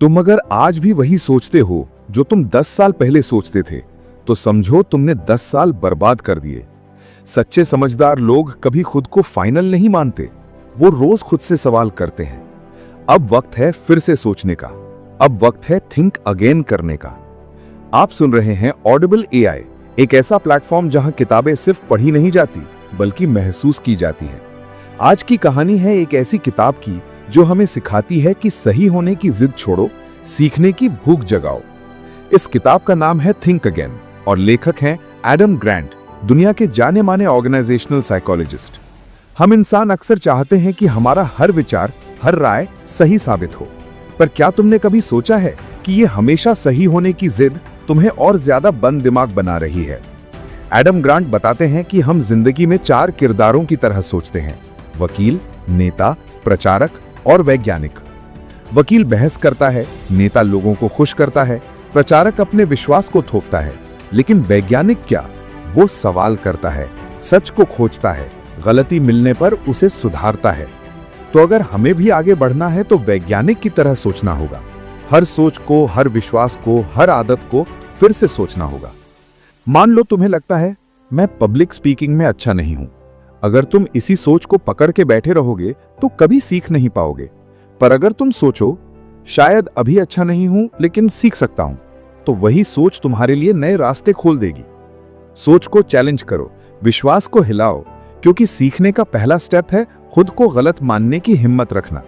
तुम अगर आज भी वही सोचते हो जो तुम 10 साल पहले सोचते थे, तो समझो तुमने 10 साल बर्बाद कर दिए। सच्चे समझदार लोग कभी खुद को फाइनल नहीं मानते, वो रोज खुद से सवाल करते हैं। अब वक्त है फिर से सोचने का, अब वक्त है थिंक अगेन करने का। आप सुन रहे हैं ऑडिबल एआई, एक ऐसा प्लेटफॉर्म जहां किताबें सिर्फ पढ़ी नहीं जाती बल्कि महसूस की जाती हैं। आज की कहानी है एक ऐसी किताब की जो हमें सिखाती है कि सही होने की जिद छोड़ो, सीखने की भूख जगाओ। इस किताब का नाम है थिंक अगेन और लेखक हैं एडम ग्रांट, दुनिया के जाने माने ऑर्गेनाइजेशनल साइकोलॉजिस्ट। हम इंसान अक्सर चाहते हैं कि हमारा हर विचार, हर राय सही साबित हो, पर क्या तुमने कभी सोचा है कि ये हमेशा सही होने की जिद तुम्हें और ज्यादा बंद दिमाग बना रही है। एडम ग्रांट बताते हैं कि हम जिंदगी में 4 किरदारों की तरह सोचते हैं: वकील, नेता, प्रचारक और वैज्ञानिक। वकील बहस करता है, नेता लोगों को खुश करता है, प्रचारक अपने विश्वास को थोपता है, लेकिन वैज्ञानिक क्या? वो सवाल करता है, सच को खोजता है, गलती मिलने पर उसे सुधारता है। तो अगर हमें भी आगे बढ़ना है तो वैज्ञानिक की तरह सोचना होगा। हर सोच को, हर विश्वास को, हर आदत को फिर से सोचना होगा। मान लो तुम्हें लगता है मैं पब्लिक स्पीकिंग में अच्छा नहीं हूं। अगर तुम इसी सोच को पकड़ के बैठे रहोगे तो कभी सीख नहीं पाओगे। पर अगर तुम सोचो शायद अभी अच्छा नहीं हूं लेकिन सीख सकता हूं, तो वही सोच तुम्हारे लिए नए रास्ते खोल देगी। सोच को चैलेंज करो, विश्वास को हिलाओ, क्योंकि सीखने का पहला स्टेप है खुद को गलत मानने की हिम्मत रखना।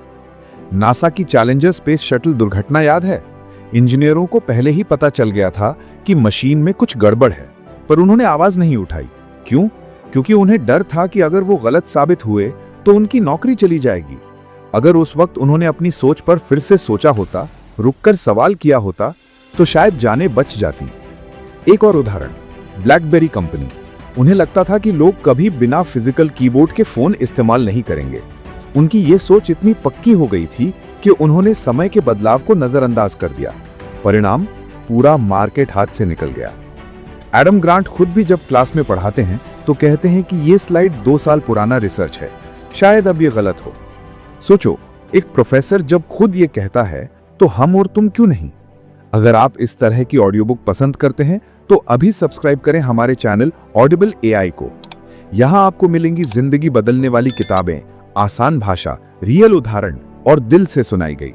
नासा की चैलेंजर स्पेस शटल दुर्घटना याद है? इंजीनियरों को पहले ही पता चल गया था कि मशीन में कुछ गड़बड़ है, पर उन्होंने आवाज नहीं उठाई। क्यों? क्योंकि उन्हें डर था कि अगर वो गलत साबित हुए तो उनकी नौकरी चली जाएगी। अगर उस वक्त उन्होंने अपनी सोच पर फिर से सोचा होता, रुककर सवाल किया होता, तो शायद जानें बच जाती। एक और उदाहरण, ब्लैकबेरी कंपनी। उन्हें लगता था कि लोग कभी बिना फिजिकल कीबोर्ड के फोन इस्तेमाल नहीं करेंगे। उनकी ये सोच इतनी पक्की हो गई थी कि उन्होंने समय के बदलाव को नजरअंदाज कर दिया। परिणाम, पूरा मार्केट हाथ से निकल गया। एडम ग्रांट खुद भी जब क्लास में पढ़ाते हैं तो कहते हैं कि ये स्लाइड 2 साल पुराना रिसर्च है, शायद अब ये गलत हो। सोचो, एक प्रोफेसर जब खुद ये कहता है तो हम और तुम क्यों नहीं? अगर आप इस तरह की ऑडियो बुक पसंद करते हैं तो अभी सब्सक्राइब करें हमारे चैनल ऑडिबल एआई को। यहां आपको मिलेंगी जिंदगी बदलने वाली किताबें, आसान भाषा, रियल उदाहरण और दिल से सुनाई गई।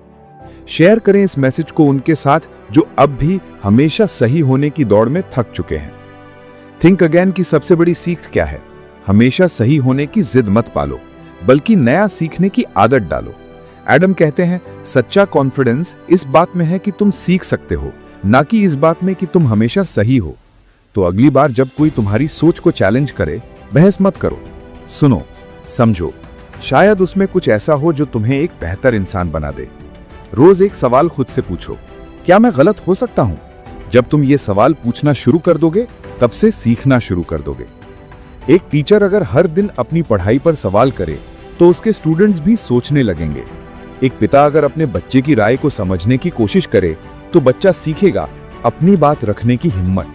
शेयर करें इस मैसेज को उनके साथ जो अब भी हमेशा सही होने की दौड़ में थक चुके हैं। थिंक अगेन की सबसे बड़ी सीख क्या है? हमेशा सही होने की जिद मत पालो, बल्कि नया सीखने की आदत डालो। एडम कहते हैं, सच्चा कॉन्फिडेंस इस बात में है कि तुम सीख सकते हो, ना कि इस बात में कि तुम हमेशा सही हो। तो अगली बार जब कोई तुम्हारी सोच को चैलेंज करे, बहस मत करो, सुनो, समझो, शायद उसमें कुछ ऐसा हो जो तुम्हें एक बेहतर इंसान बना दे। रोज एक सवाल खुद से पूछो, क्या मैं गलत हो सकता हूं? जब तुम ये सवाल पूछना शुरू कर दोगे, तब से सीखना शुरू कर दोगे। एक टीचर अगर हर दिन अपनी पढ़ाई पर सवाल करे तो उसके स्टूडेंट्स भी सोचने लगेंगे। एक पिता अगर अपने बच्चे की राय को समझने की कोशिश करे तो बच्चा सीखेगा अपनी बात रखने की हिम्मत।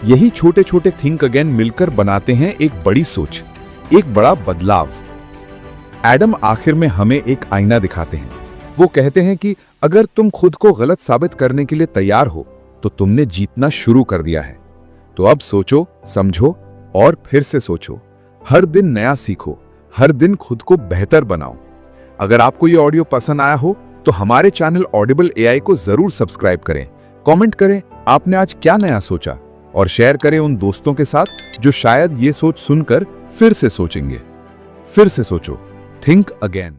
यही छोटे छोटे थिंक अगेन मिलकर बनाते हैं एक बड़ी सोच, एक बड़ा बदलाव। एडम आखिर में हमें एक आईना दिखाते हैं। वो कहते हैं कि अगर तुम खुद को गलत साबित करने के लिए तैयार हो तो तुमने जीतना शुरू कर दिया है। तो अब सोचो, समझो और फिर से सोचो। हर दिन नया सीखो, हर दिन खुद को बेहतर बनाओ। अगर आपको ये ऑडियो पसंद आया हो तो हमारे चैनल ऑडिबल एआई को जरूर सब्सक्राइब करें, कमेंट करें आपने आज क्या नया सोचा, और शेयर करें उन दोस्तों के साथ जो शायद ये सोच सुनकर फिर से सोचेंगे। फिर से सोचो, थिंक अगेन।